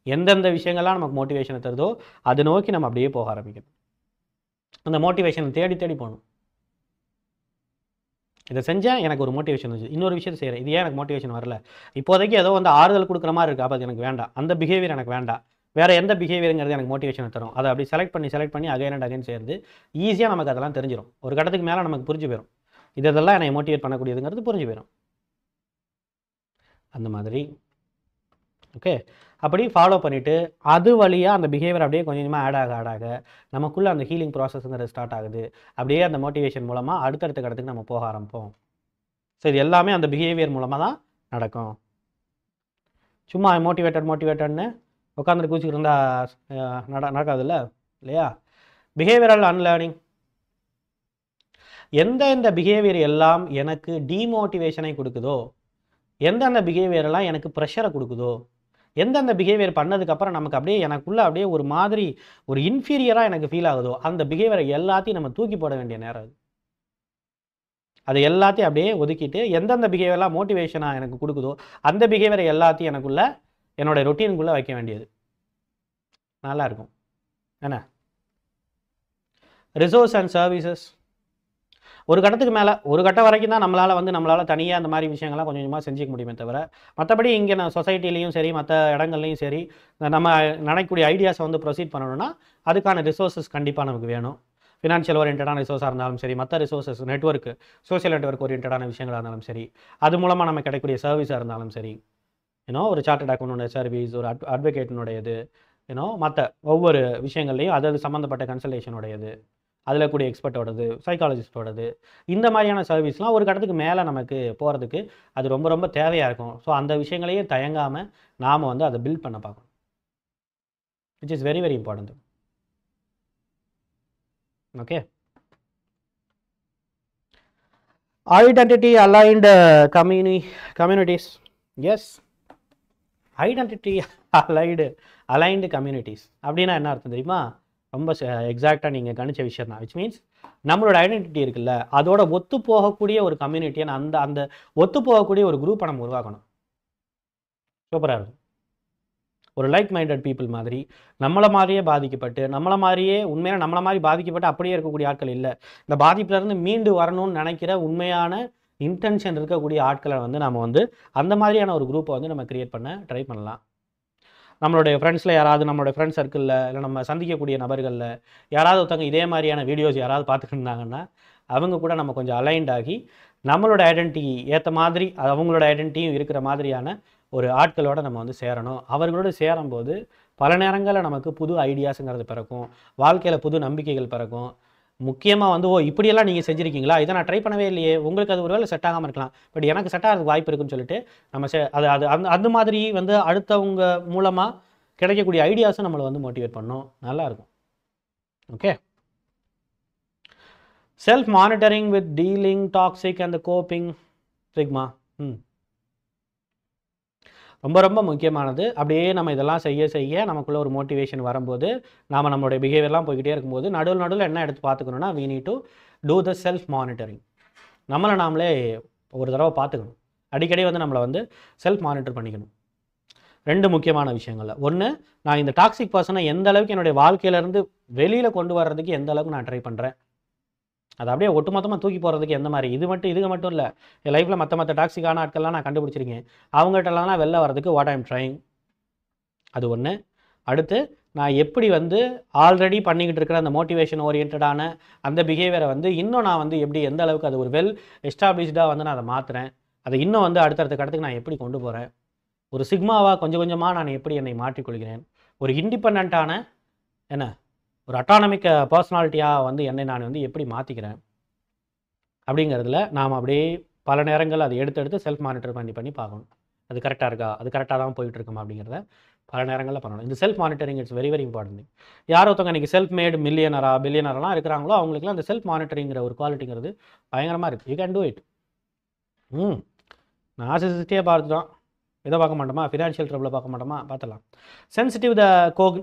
எந்தெந்த விஷயங்கள்லாம் நமக்கு மோட்டிவேஷனை தருதோ அதை நோக்கி நம்ம அப்படியே போக ஆரம்பிக்கணும். அந்த மோட்டிவேஷனை தேடி தேடி போகணும். இதை செஞ்சேன், எனக்கு ஒரு மோட்டிவேஷன் வந்துச்சு, இன்னொரு விஷயத்தை செய்கிறேன், இது ஏன் எனக்கு மோட்டிவேஷன் வரல, இப்போதைக்கு ஏதோ வந்து ஆறுதல் கொடுக்குற மாதிரி இருக்குது, அப்போ அது எனக்கு வேண்டாம், அந்த பிஹேவியர் எனக்கு வேண்டாம், வேறு எந்த பிஹேவியருங்கிறது எனக்கு மோட்டிவேஷனை தரும், அதை அப்படி செலக்ட் பண்ணி அகைன் அண்ட் அகைன் செய்கிறது ஈஸியாக நமக்கு அதெல்லாம் தெரிஞ்சிடும். ஒரு கட்டத்துக்கு மேலே நமக்கு புரிஞ்சு போயிடும், இதெல்லாம் என்னை மோட்டிவேட் பண்ணக்கூடியதுங்கிறது புரிஞ்சு போயிடும். அந்த மாதிரி ஓகே, அப்படி ஃபாலோ பண்ணிவிட்டு அது வழியாக அந்த பிஹேவியர் அப்படியே கொஞ்சம் கொஞ்சமாக ஆட் ஆக நமக்குள்ளே அந்த ஹீலிங் ப்ராசஸ்ங்கிறது ஸ்டார்ட் ஆகுது. அப்படியே அந்த மோட்டிவேஷன் மூலமாக அடுத்தடுத்த கடத்துக்கு நம்ம போக ஆரம்பிப்போம். ஸோ இது எல்லாமே அந்த பிஹேவியர் மூலமாக தான் நடக்கும். சும்மா மோட்டிவேட்டட்னு உட்காந்துட்டு கூச்சிக்கிட்டு இருந்தால் நடக்காதுல்ல, இல்லையா? பிஹேவியரல் அன்லேர்னிங், எந்தெந்த பிஹேவியர் எல்லாம் எனக்கு டீமோட்டிவேஷனை கொடுக்குதோ, எந்தெந்த பிஹேவியரெல்லாம் எனக்கு ப்ரெஷரை கொடுக்குதோ, எந்தெந்த பிஹேவியர் பண்ணதுக்கப்புறம் நமக்கு அப்படியே எனக்குள்ளே அப்படியே ஒரு மாதிரி ஒரு இன்ஃபீரியராக எனக்கு ஃபீல் ஆகுதோ அந்த பிஹேவியரை எல்லாத்தையும் நம்ம தூக்கி போட வேண்டிய நேரம் அது. அது எல்லாத்தையும் அப்படியே ஒதுக்கிட்டு எந்தெந்த பிஹேவியர்லாம் மோட்டிவேஷனாக எனக்கு கொடுக்குதோ அந்த பிஹேவியரை எல்லாத்தையும் எனக்குள்ளே என்னோடய ரொட்டீனுக்குள்ளே வைக்க வேண்டியது நல்லாயிருக்கும். என்ன ரிசோர்ஸ் அண்ட் சர்வீசஸ், ஒரு கட்டத்துக்கு மேலே ஒரு கட்டம் வரைக்கும் தான் நம்மளால் தனியாக அந்த மாதிரி விஷயங்கள்லாம் கொஞ்சம் கொஞ்சமாக செஞ்சுக்க முடியுமே தவிர, மற்றபடி இங்கே நான் சொசைட்டிலையும் சரி மற்ற இடங்கள்லையும் சரி நம்ம நினைக்கக்கூடிய ஐடியாஸை வந்து ப்ரொசீட் பண்ணணும்னா அதுக்கான ரிசோர்ஸஸ் கண்டிப்பாக நமக்கு வேணும். ஃபினான்ஷியல் ஓரியன்டான ரிசோர்ஸாக இருந்தாலும் சரி, மற்ற ரிசோர்ஸஸ் நெட்ஒர்க்கு சோஷியல் நெட்ஒர்க் ஓரியன்டான விஷயங்களாக இருந்தாலும் சரி, அது மூலமாக நம்ம கிடைக்கக்கூடிய சர்வீஸாக இருந்தாலும் சரி, ஒரு சார்ட்டர்ட் அக்கௌண்டோட சர்வீஸ், ஒரு அட்வொகேட்டினுடையது, மற்ற ஒவ்வொரு விஷயங்கள்லையும் அது சம்மந்தப்பட்ட கன்சல்டேஷனுடையது, அதில் கூடிய எக்ஸ்பர்ட்டோடது, சைக்காலஜிஸ்டோடது, இந்த மாதிரியான சர்வீஸ்லாம் ஒரு கட்டத்துக்கு மேலே நமக்கு போகிறதுக்கு அது ரொம்ப ரொம்ப தேவையாக இருக்கும். ஸோ அந்த விஷயங்களையே தயங்காமல் நாம் வந்து அதை பில்ட் பண்ண பார்க்கணும், which is very very important. Okay, identity aligned communities. Yes, identity aligned communities அப்படின்னா என்ன அர்த்தம் தெரியுமா? ரொம்ப எக்ஸாக்டாக நீங்கள் கணிச்ச விஷயம் தான். விச் மீன்ஸ் நம்மளோட ஐடென்டிட்டி இருக்குல்ல, அதோட ஒத்து போகக்கூடிய ஒரு கம்யூனிட்டியை அந்த ஒத்து போகக்கூடிய ஒரு குரூப்பை நம்ம உருவாக்கணும். சூப்பராக இருக்கும். ஒரு லைக் மைண்டட் பீப்புள் மாதிரி நம்மளை மாதிரியே பாதிக்கப்பட்டு, உண்மையான நம்மளை மாதிரி பாதிக்கப்பட்டு அப்படியே இருக்கக்கூடிய ஆட்கள் இல்லை, இந்த பாதிப்புலேருந்து மீண்டு வரணும்னு நினைக்கிற உண்மையான இன்டென்ஷன் இருக்கக்கூடிய ஆட்களை வந்து நம்ம வந்து அந்த மாதிரியான ஒரு குரூப்பை வந்து நம்ம கிரியேட் பண்ண ட்ரை பண்ணலாம். நம்மளுடைய ஃப்ரெண்ட்ஸில் யாராவது, நம்மளுடைய ஃப்ரெண்ட்ஸ் சர்க்கிளில் இல்லை நம்ம சந்திக்கக்கூடிய நபர்களில் யாராவது ஒருத்தவங்க இதே மாதிரியான வீடியோஸ் யாராவது பார்த்துக்கிட்டாங்கன்னா அவங்க கூட நம்ம கொஞ்சம் அலைன்ட் ஆகி நம்மளோட ஐடென்டிட்டி ஏற்ற மாதிரி அவங்களோட ஐடென்டிட்டியும் இருக்கிற மாதிரியான ஒரு ஆட்களோடு நம்ம வந்து சேரணும். அவர்களோடு சேரும்போது பல நேரங்களில் நமக்கு புது ஐடியாஸுங்கிறது பிறக்கும், வாழ்க்கையில் புது நம்பிக்கைகள் பிறக்கும். முக்கியமாக வந்து இப்படியெல்லாம் நீங்கள் செஞ்சுருக்கீங்களா, இதை நான் ட்ரை பண்ணவே இல்லையே, உங்களுக்கு அது ஒரு வேளை செட் ஆகாமல் இருக்கலாம், பட் எனக்கு செட் ஆகிறதுக்கு வாய்ப்பு இருக்குன்னு சொல்லிட்டு நம்ம அந்த மாதிரி வந்து அடுத்தவங்க மூலமாக கிடைக்கக்கூடிய ஐடியாஸும் நம்மளை வந்து மோட்டிவேட் பண்ணணும். நல்லாயிருக்கும். Okay, self monitoring with dealing toxic and coping sigma ரொம்ப ரொம்ப முக்கியமானது. அப்படியே நம்ம இதெல்லாம் செய்ய நமக்குள்ளே ஒரு மோட்டிவேஷன் வரும்போது நாம் நம்மளுடைய பிஹேவியர்லாம் போய்கிட்டே இருக்கும்போது நடுவில் என்ன எடுத்து பார்த்துக்கணுன்னா, we need to do the self monitoring. நம்மளை நாமளே ஒரு தடவை பார்த்துக்கணும். அடிக்கடி வந்து நம்மளை வந்து செல்ஃப் மானிட்டர் பண்ணிக்கணும். 2 முக்கியமான விஷயங்கள்ல. ஒன்று, நான் இந்த டாக்ஸிக் பர்சனை எந்த அளவுக்கு என்னுடைய வாழ்க்கையிலேருந்து வெளியில் கொண்டு வர்றதுக்கு எந்த அளவுக்கு நான் ட்ரை பண்ணுறேன், அதை அப்படியே ஒட்டுமொத்தமாக தூக்கி போகிறதுக்கு எந்த மாதிரி, இதுக்கு மட்டும் இல்லை, என் லைஃப்பில் மற்ற டாக்ஸிக்கான ஆட்கள்லாம் நான் கண்டுபிடிச்சிருக்கேன், அவங்ககிட்டலாம் நான் வெளில வர்றதுக்கு வாட் ஐம் ட்ரைங். அது ஒன்று. அடுத்து, நான் எப்படி வந்து ஆல்ரெடி பண்ணிக்கிட்டு இருக்கிற அந்த மோட்டிவேஷன் ஓரியன்டான அந்த பிஹேவியரை வந்து இன்னும் நான் வந்து எப்படி எந்த அளவுக்கு அது ஒரு வெல் எஸ்டாப்ளிஷ்டாக வந்து நான் அதை மாற்றுறேன், அதை இன்னும் வந்து அடுத்தடுத்த கடத்துக்கு நான் எப்படி கொண்டு போகிறேன், ஒரு சிக்மாவாக கொஞ்சம் கொஞ்சமாக நான் எப்படி என்னை மாற்றிக்கொள்கிறேன், ஒரு இண்டிபெண்ட்டான என்ன ஒரு அட்டானமிக் பர்சனாலிட்டியாக வந்து என்னை நான் வந்து எப்படி மாற்றிக்கிறேன் அப்படிங்கிறதுல நாம் அப்படியே பல நேரங்கள் அதை எடுத்து செல்ஃப் மானிட்டர் பண்ணி பார்க்கணும். அது கரெக்டாக இருக்கா, அது கரெக்டாக தான் போயிட்டுருக்குமா அப்படிங்கிறத பல நேரங்களில் பண்ணணும். இந்த self monitoring it's very very important. யார் ஒருத்தவங்க இன்றைக்கி செல்ஃப் மேட் பில்லியனரெலாம் இருக்கிறாங்களோ அவங்களுக்குலாம் அந்த செல்ஃப் மானிட்டரிங்கிற ஒரு குவாலிட்டிங்கிறது பயங்கரமாக இருக்குது. You can do it. நார்சிசிஸ்டே பார்த்துட்டோம், இதை பார்க்க மாட்டோமா, ஃபினான்ஷியல் ட்ரபிளை பார்க்க மாட்டோமா, பார்த்துலாம். Sensitive the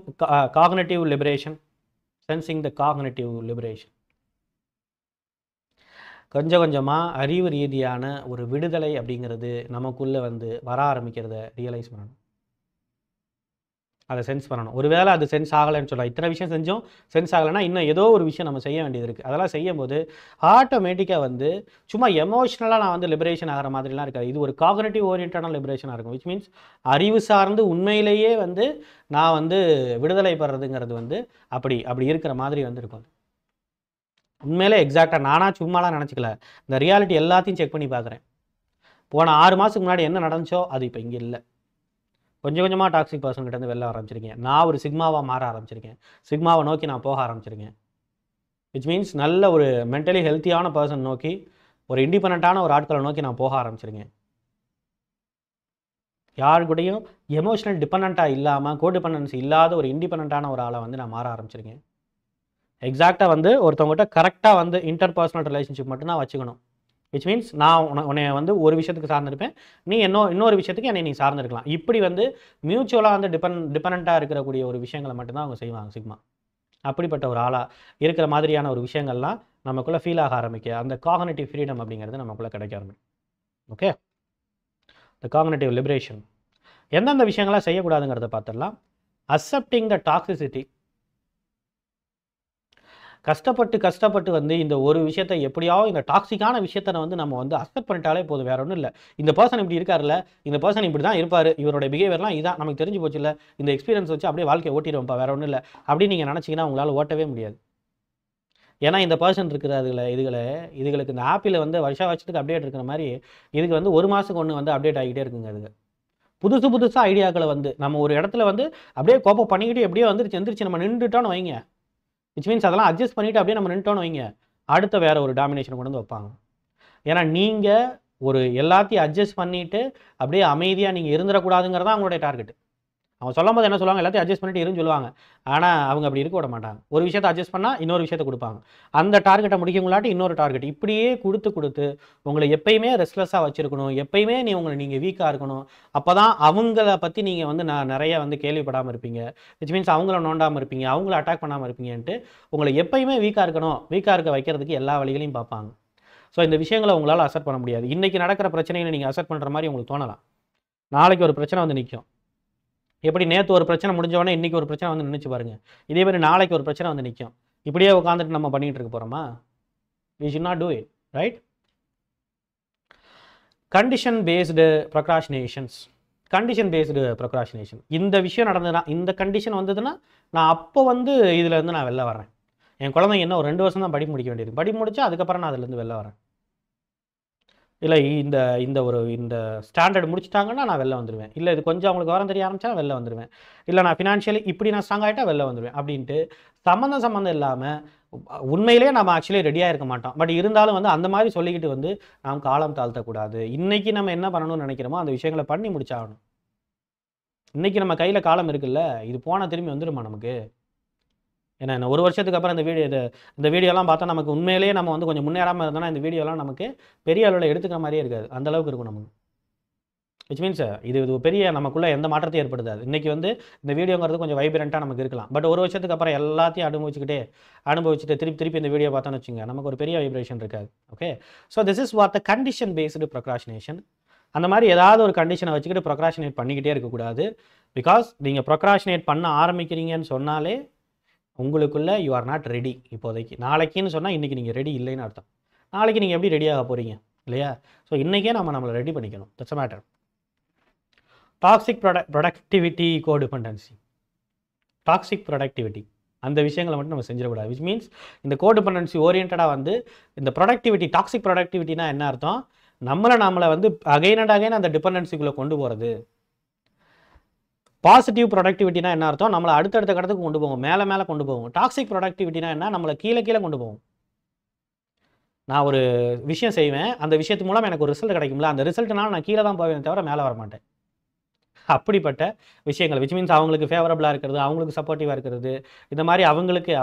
cognitive liberation, sensing the cognitive liberation. கொஞ்சம் கொஞ்சமாக அறிவு ரீதியான ஒரு விடுதலை அப்படிங்கிறது நமக்குள்ளே வந்து வர ஆரம்பிக்கிறத ரியலைஸ் பண்ணணும், அதை சென்ஸ் பண்ணணும். ஒருவேளை அது சென்ஸ் ஆகலைன்னு சொல்லலாம், இத்தனை விஷயம் செஞ்சோம் சென்ஸ் ஆகலைன்னா இன்னும் ஏதோ ஒரு விஷயம் நம்ம செய்ய வேண்டியது இருக்குது. அதெல்லாம் செய்யும்போது ஆட்டோமேட்டிக்காக வந்து சும்மா எமோஷ்னலாக நான் வந்து லிபரேஷன் ஆகிற மாதிரிலாம் இருக்காது. இது ஒரு காக்னிட்டிவ் ஓரியன்டான லிபரேஷனாக இருக்கும். விச் மீன்ஸ் அறிவு சார்ந்து உண்மையிலேயே வந்து நான் வந்து விடுதலை பெறதுங்கிறது வந்து அப்படி இருக்கிற மாதிரி வந்து இருக்கும். உண்மையிலே எக்ஸாக்டாக நானாக சும்மாலாம் நினச்சிக்கல, இந்த ரியாலிட்டி எல்லாத்தையும் செக் பண்ணி பார்க்குறேன். போன 6 மாதத்துக்கு முன்னாடி என்ன நடந்துச்சோ அது இப்போ இங்கே இல்லை. கொஞ்சம் கொஞ்சமாக டாக்ஸிக் பர்சன்கிட்ட வெளில ஆரம்பிச்சிருக்கேன். நான் ஒரு சிக்மாவாக மாற ஆரம்பிச்சிருக்கேன். சிக்மாவை நோக்கி நான் போக ஆரம்பிச்சிருக்கேன். விச் மீன்ஸ் நல்ல ஒரு மென்டலி ஹெல்த்தியான பர்சன் நோக்கி, ஒரு இண்டிபெண்ட்டான ஒரு ஆட்களை நோக்கி நான் போக ஆரம்பிச்சிருக்கேன். யார் கூடயும் எமோஷனல் டிபெண்ட்டாக இல்லாமல், கோடிபெண்டன்சி இல்லாத ஒரு இண்டிபெண்ட்டான ஒரு ஆளை வந்து நான் மாற ஆரம்பிச்சிருக்கேன். எக்ஸாக்டாக வந்து ஒருத்தவங்ககிட்ட கரெக்டாக வந்து இன்டர்பர்சனல் ரிலேஷன்ஷிப் மட்டும் தான் வச்சுக்கணும். விச் மீன்ஸ் நான் உன்னை வந்து ஒரு விஷயத்துக்கு சார்ந்திருப்பேன், நீ இன்னொரு விஷயத்துக்கு என்னை நீ சார்ந்திருக்கலாம். இப்படி வந்து மியூச்சுவலாக வந்து டிபெண்ட்டாக இருக்கக்கூடிய ஒரு விஷயங்களை மட்டும்தான் அவங்க செய்வாங்க சிக்மா. அப்படிப்பட்ட ஒரு ஆளாக இருக்கிற மாதிரியான ஒரு விஷயங்கள்லாம் நமக்குள்ளே ஃபீல் ஆக ஆரம்பிக்க அந்த காக்னிட்டிவ் ஃப்ரீடம் அப்படிங்கிறது நமக்குள்ளே கிடைக்க ஆரம்பிக்கும். ஓகே, த காக்னிட்டிவ் லிபரேஷன். எந்தெந்த விஷயங்களாக செய்யக்கூடாதுங்கிறத பார்த்துடலாம். அக்செப்டிங் த டாக்ஸிசிட்டி. கஷ்டப்பட்டு வந்து இந்த ஒரு விஷயத்தை எப்படியாவது இந்த டாக்ஸிக்கான விஷயத்தை வந்து நம்ம வந்து அக்செப்ட் பண்ணிட்டாலே போதும், வேற ஒன்றும் இல்லை. இந்த பர்சன் இப்படி இருக்காருல்ல, இந்த பர்சன் இப்படி தான் இருப்பார், இவரோட பிஹேவியர்லாம் இதான் நமக்கு தெரிஞ்சு போச்சு இல்லை, இந்த எக்ஸ்பீரியன்ஸ் வச்சு அப்படியே வாழ்க்கையை ஓட்டிடுவோம்ப்பா, வேற ஒன்றும் இல்லை அப்படின்னு நீங்கள் நினச்சிங்கன்னா உங்களால் ஓட்டவே முடியாது. ஏன்னா இந்த பர்சன் இருக்கிற இதுகளுக்கு இந்த ஆப்பில் வந்து வருஷத்துக்கு அப்டேட் இருக்கிற மாதிரி இதுக்கு வந்து 1 மாதத்துக்கு ஒன்று வந்து அப்டேட் ஆகிட்டே இருக்குங்க. அதுக்கு புதுசாக ஐடியாக்களை வந்து நம்ம ஒரு இடத்துல வந்து அப்படியே கோப்பம் பண்ணிக்கிட்டு எப்படியோ எந்திரிச்சு நம்ம நின்றுட்டோன்னு வைங்க. விச் மீன்ஸ் அதெல்லாம் அட்ஜஸ்ட் பண்ணிவிட்டு அப்படியே நம்ம நின்ட்டோன்னு வைங்க, அடுத்த வேறு ஒரு டாமினேஷன் கொண்டு வந்து வைப்பாங்க. ஏன்னா நீங்கள் ஒரு எல்லாத்தையும் அட்ஜஸ்ட் பண்ணிவிட்டு அப்படியே அமைதியாக நீங்கள் இருந்துடக்கூடாதுங்கிறதான் அவங்களுடைய டார்கெட். அவங்க சொல்லும் போது என்ன சொல்லுவாங்க, எல்லாத்தையும் அட்ஜஸ்ட் பண்ணிட்டு இருன்னு சொல்லுவாங்க. ஆனால் அவங்க அப்படி இருக்க விட மாட்டாங்க. ஒரு விஷயத்தை அட்ஜஸ்ட் பண்ணால் இன்னொரு விஷயத்தை கொடுப்பாங்க, அந்த டார்கெட்டை முடிக்கவங்களாட்டி இன்னொரு டார்கெட், இப்படியே கொடுத்து உங்களை எப்பயுமே ரெஸ்ட்லெஸ்ஸாக வச்சுருக்கணும், எப்பயுமே நீங்கள் வீக்காக இருக்கணும். அப்போ தான் அவங்கள பற்றி நீங்கள் வந்து நிறைய வந்து கேள்விப்படாமல் இருப்பீங்க. விச் மீன்ஸ் அவங்கள நோண்டாமல் இருப்பீங்க, அவங்கள அட்டாக் பண்ணாமல் இருப்பீங்கன்ட்டு உங்களை எப்பயுமே வீக்காக இருக்க வைக்கிறதுக்கு எல்லா வழிகளையும் பார்ப்பாங்க. ஸோ இந்த விஷயங்களை உங்களால் அக்செப்ட் பண்ண முடியாது. இன்றைக்கி நடக்கிற பிரச்சனைகளை நீங்கள் அக்செப்ட் பண்ணுற மாதிரி உங்களுக்கு தோணலாம், நாளைக்கு ஒரு பிரச்சனை வந்து நிற்கும். எப்படி நேற்று ஒரு பிரச்சனை முடிஞ்சவொடனே இன்றைக்கி ஒரு பிரச்சனை வந்து நினச்சி பாருங்கள், இதே மாதிரி நாளைக்கு ஒரு பிரச்சனை வந்து நிற்கும். இப்படியே உட்காந்துட்டு நம்ம பண்ணிகிட்டு இருக்க போகிறோமா? we should not do it, right? Condition based procrastination. இந்த விஷயம் நடந்ததுன்னா, இந்த கண்டிஷன் வந்ததுன்னா நான் அப்போ வந்து இதுலேருந்து நான் வெளில வரேன். என் குழந்தைங்க இன்னும் ஒரு 2 வருஷம் தான் படிப்பு முடிக்க வேண்டியது, படிப்பு முடிச்சா அதுக்கப்புறம் நான் அதுலேருந்து வெளில வரேன். இல்லை இந்த ஸ்டாண்டர்ட் முடிச்சிட்டாங்கன்னா நான் வெளில வந்துடுவேன், இல்லை இது கொஞ்சம் அவங்களுக்கு வரம் தெரிய ஆரம்பிச்சா வெளில வந்துடுவேன், இல்லை நான் ஃபினான்ஷியலி இப்படி நான் ஸ்ட்ராங் ஆகிட்டா வெளில வந்துடுவேன் அப்படின்ட்டு சம்மந்தம் இல்லாமல் உண்மையிலே நம்ம ஆக்சுவலி ரெடியாக இருக்க மாட்டோம். பட் இருந்தாலும் வந்து அந்த மாதிரி சொல்லிக்கிட்டு வந்து நாம் காலம் தாழ்த்தக்கூடாது. இன்றைக்கி நம்ம என்ன பண்ணணும்னு நினைக்கிறோமோ அந்த விஷயங்களை பண்ணி முடிச்சாகணும். இன்றைக்கி நம்ம கையில் காலம் இருக்குல்ல, இது போனால் திரும்பி வந்துடுமா நமக்கு? ஏன்னா என்ன 1 வருஷத்துக்கு அப்புறம் இந்த வீடியோலாம் பார்த்தா நமக்கு உண்மையிலேயே நம்ம வந்து கொஞ்சம் முன்னேறாமல் இருந்தோம்னா இந்த வீடியோலாம் நமக்கு பெரிய அளவில் எடுத்துக்கிற மாதிரியே இருக்காது, அந்தளவுக்கு இருக்கும் நமக்கு. விச் மீன்ஸ் இது பெரிய நமக்குள்ளே எந்த மாற்றத்தையும் ஏற்படுத்தாது. இன்றைக்கி வந்து இந்த வீடியோங்கிறது கொஞ்சம் வைப்ரண்ட்டாக நமக்கு இருக்கலாம். பட் 1 வருஷத்துக்கு அப்புறம் எல்லாத்தையும் அனுபவிச்சுட்டு திருப்பி இந்த வீடியோ பார்த்தோன்னு வச்சுங்க, நமக்கு ஒரு பெரிய வைப்ரேஷன் இருக்காது. Okay, so this is what the condition based procrastination. அந்த மாதிரி ஏதாவது ஒரு கண்டிஷனை வச்சுக்கிட்டு ப்ரொக்ராஷினேட் பண்ணிக்கிட்டே இருக்கக்கூடாது. பிகாஸ் நீங்கள் ப்ரொக்ராஷினேட் பண்ண ஆரம்பிக்கிறீங்கன்னு சொன்னாலே உங்களுக்குள்ள யூ ஆர் நாட் ரெடி. இப்போதைக்கு நாளைக்குன்னு சொன்னால் இன்றைக்கி நீங்கள் ரெடி இல்லைன்னு அர்த்தம். நாளைக்கு நீங்கள் எப்படி ரெடியாக போகிறீங்க இல்லையா? ஸோ இன்றைக்கே நம்மளை ரெடி பண்ணிக்கணும். That's a matter. Toxic productivity codependency. Toxic productivity அந்த விஷயங்களை மட்டும் நம்ம செஞ்சிடக்கூடாது. விச் மீன்ஸ் இந்த கோடிபெண்டன்சி ஓரியன்டாக வந்து இந்த ப்ரொடக்டிவிட்டி, டாக்ஸிக் ப்ரொடக்டிவிட்டினா என்ன அர்த்தம்? நம்மளை வந்து அகைன் அண்ட் அகைன் அந்த டிபெண்டன்சிக்குள்ளே கொண்டு போகிறது. பாசிட்டிவ் ப்ரொடக்டிவிட்டினா என்ன அர்த்தம்? நம்மளை அடுத்தடுத்த கடத்துக்கு கொண்டு போவோம், மேலே மேலே கொண்டு போவோம். டாக்ஸிக் ப்ரொடக்டிவிட்டினா என்ன? நம்மளை கீழே கீழே கொண்டு போவோம். நான் ஒரு விஷயம் செய்வேன், அந்த விஷயத்து மூலம் எனக்கு ஒரு ரிசல்ட் கிடைக்கும்ல, அந்த ரிசல்ட்னால நான் கீழே தான் போவேன் தவிர மேலே வர மாட்டேன். அப்படிப்பட்ட விஷயங்கள் விச் மீன்ஸ் அவங்களுக்கு ஃபேவரபுளாக இருக்கிறது, அவங்களுக்கு சப்போர்ட்டிவாக இருக்கிறது, இந்த மாதிரி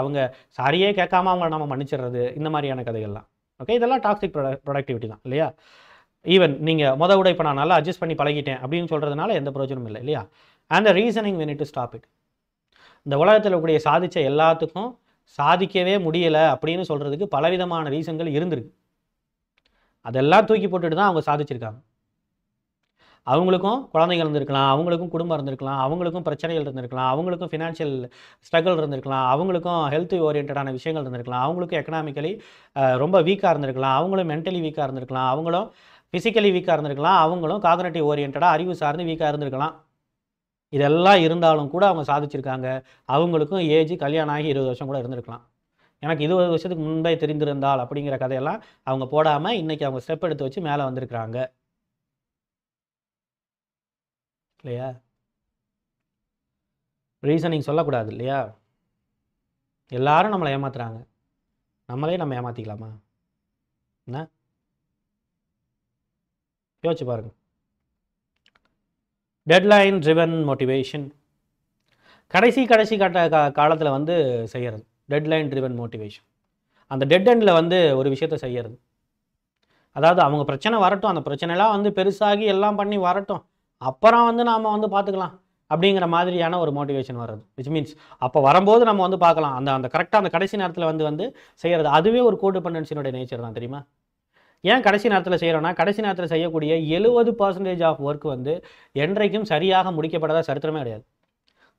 அவங்க சாரியே கேட்காம அவங்கள நம்ம மன்னிச்சிடுறது, இந்த மாதிரியான கதைகள்லாம். ஓகே, இதெல்லாம் டாக்ஸிக் ப்ரொடக்டிவிட்டி தான் இல்லையா? ஈவன் நீங்கள் விட இப்போ நான் நல்லா அட்ஜஸ்ட் பண்ணி பழகிட்டேன் அப்படின்னு சொல்கிறதுனால எந்த பிரயோஜனமும் இல்லை இல்லையா? And the reasoning we need to stop it. இந்த உலகத்தில் இருக்கக்கூடிய சாதித்த எல்லாத்துக்கும் சாதிக்கவே முடியலை அப்படின்னு சொல்கிறதுக்கு பலவிதமான ரீசன்கள் இருந்திருக்கு. அதெல்லாம் தூக்கி போட்டுட்டு தான் அவங்க சாதிச்சிருக்காங்க. அவங்களுக்கும் குழந்தைகள் இருந்திருக்கலாம், அவங்களுக்கும் குடும்பம் இருந்திருக்கலாம், அவங்களுக்கும் பிரச்சனைகள் இருந்திருக்கலாம், அவங்களுக்கும் ஃபினான்ஷியல் ஸ்ட்ரகிள் இருந்திருக்கலாம், அவங்களுக்கும் ஹெல்த் ஓரியன்டான விஷயங்கள் இருந்திருக்கலாம், அவங்களுக்கும் எக்கனாமிக்கலி ரொம்ப வீக்காக இருந்திருக்கலாம், அவங்களும் மென்டலி வீக்காக இருந்திருக்கலாம், அவங்களும் ஃபிசிக்கலி வீக்காக இருந்திருக்கலாம், அவங்களும் காக்னேட்டிவ் ஓரியன்டாக அறிவு சார்ந்து வீக்காக இருந்திருக்கலாம். இதெல்லாம் இருந்தாலும் கூட அவங்க சாதிச்சிருக்காங்க. அவங்களுக்கும் ஏஜ் கல்யாணம் ஆகி 20 வருஷம் கூட இருந்திருக்கலாம். எனக்கு 20 வருஷத்துக்கு முன்பே தெரிந்திருந்தால் அப்படிங்கிற கதையெல்லாம் அவங்க போடாமல் இன்றைக்கி அவங்க ஸ்டெப் எடுத்து வச்சு மேலே வந்திருக்கிறாங்க இல்லையா? ரீசனிங் சொல்லக்கூடாது இல்லையா? எல்லாரும் நம்மளை ஏமாத்துறாங்க, நம்மளே நம்ம ஏமாற்றிக்கலாமா? என்ன யோசிச்சு பாருங்க. Deadline driven motivation. கடைசி காலத்தில் வந்து செய்கிறது டெட்லைன் ட்ரிவன் மோட்டிவேஷன். அந்த டெட் எண்டில் வந்து ஒரு விஷயத்தை செய்கிறது. அதாவது அவங்க பிரச்சனை வரட்டும், அந்த பிரச்சனைலாம் வந்து பெருசாகி எல்லாம் பண்ணி வரட்டும், அப்புறம் வந்து நாம் வந்து பார்த்துக்கலாம் அப்படிங்கிற மாதிரியான ஒரு மோட்டிவேஷன் வர்றது. விச் மீன்ஸ் அப்போ வரும்போது நம்ம வந்து பார்க்கலாம், அந்த கரெக்டாக அந்த கடைசி நேரத்தில் வந்து செய்கிறது. அதுவே ஒரு கோடிபெண்டன்சியோட நேச்சர் தான் தெரியுமா? ஏன் கடைசி நேரத்தில் செய்கிறோன்னா, கடைசி நேரத்தில் செய்யக்கூடிய 70% ஆஃப் ஒர்க் வந்து என்றைக்கும் சரியாக முடிக்கப்படாத சரித்திரமே கிடையாது.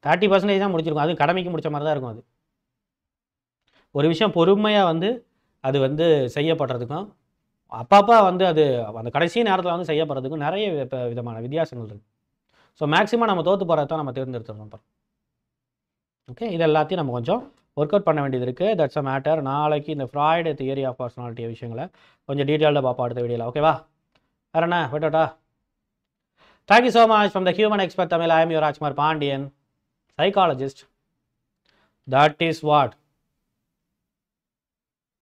30% தான் முடிச்சிருக்கும். அது கடமைக்கு முடித்த மாதிரி தான் இருக்கும். அது ஒரு விஷயம் பொறுமையாக வந்து அது வந்து செய்யப்படுறதுக்கும் அப்பப்போ வந்து அது அந்த கடைசி நேரத்தில் வந்து செய்யப்படுறதுக்கும் நிறைய விதமான வித்தியாசங்கள் இருக்குது. ஸோ மேக்ஸிமம் நம்ம தோற்று போகிறத தான் நம்ம தேர்ந்தெடுத்துருந்தோம். ஓகே, இது எல்லாத்தையும் நம்ம கொஞ்சம் ஒர்க் அவுட் பண்ண வேண்டியது இருக்குது. That's a matter. நாளைக்கு இந்த ஃப்ராய்டு தியரி ஆஃப் பர்சனாலிட்டி விஷயங்களை கொஞ்சம் டீட்டெயில்டாக பார்ப்போம் அடுத்த வீடியோவில். ஓகேவா? வேறு என்ன விட்டோட்டா? Thank you so much. From the human expert Tamil, I am your Rajkumar Pandian, psychologist. That is what